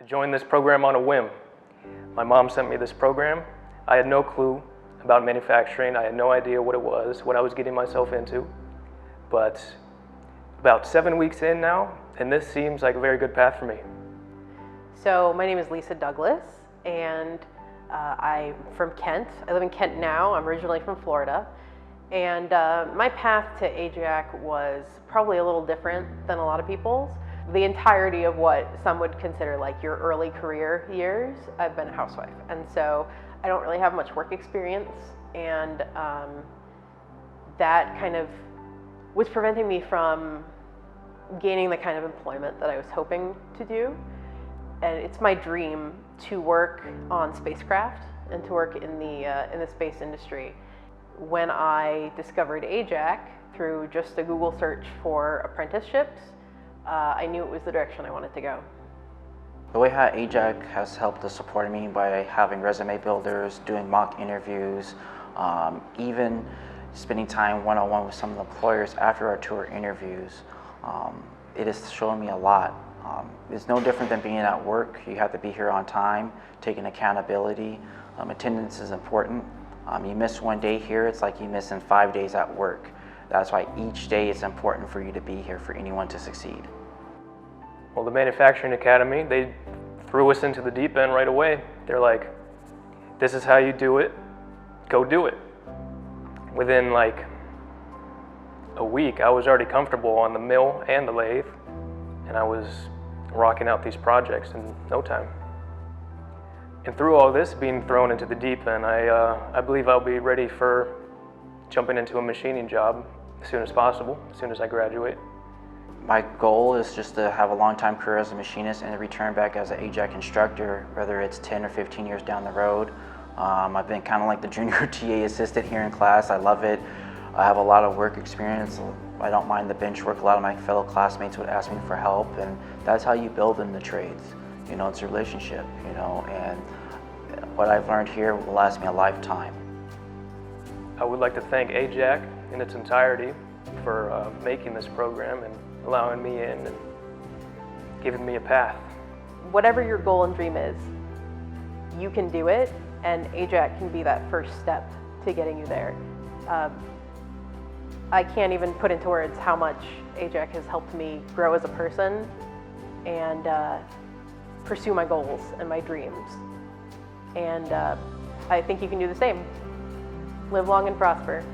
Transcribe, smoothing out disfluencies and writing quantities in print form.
I joined this program on a whim. My mom sent me this program. I had no clue about manufacturing. I had no idea what it was, what I was getting myself into. But about 7 weeks in now, and this seems like a very good path for me. So my name is Lisa Douglas, and I'm from Kent. I live in Kent now. I'm originally from Florida. And my path to AJAC was probably a little different than a lot of people's. The entirety of what some would consider like your early career years, I've been a housewife. And so I don't really have much work experience, and that kind of was preventing me from gaining the kind of employment that I was hoping to do. And it's my dream to work on spacecraft and to work in the space industry. When I discovered AJAC through just a Google search for apprenticeships, I knew it was the direction I wanted to go. The way how AJAC has helped to support me by having resume builders, doing mock interviews, even spending time one-on-one with some of the employers after our tour interviews, it has shown me a lot. It's no different than being at work. You have to be here on time, taking accountability. Attendance is important. You miss one day here, it's like you missing 5 days at work. That's why each day is important for you to be here for anyone to succeed. Well, the Manufacturing Academy, they threw us into the deep end right away. They're like, this is how you do it, go do it. Within like a week, I was already comfortable on the mill and the lathe, and I was rocking out these projects in no time. And through all this, being thrown into the deep end, I believe I'll be ready for jumping into a machining job as soon as possible, as soon as I graduate. My goal is just to have a long-time career as a machinist and to return back as an AJAC instructor, whether it's 10 or 15 years down the road. I've been kind of like the junior TA assistant here in class. I love it. I have a lot of work experience. I don't mind the bench work. A lot of my fellow classmates would ask me for help, and that's how you build in the trades. You know, it's a relationship, you know, and what I've learned here will last me a lifetime. I would like to thank AJAC in its entirety for making this program and allowing me in and giving me a path. Whatever your goal and dream is, you can do it, and AJAC can be that first step to getting you there. I can't even put into words how much AJAC has helped me grow as a person and pursue my goals and my dreams. And I think you can do the same. Live long and prosper.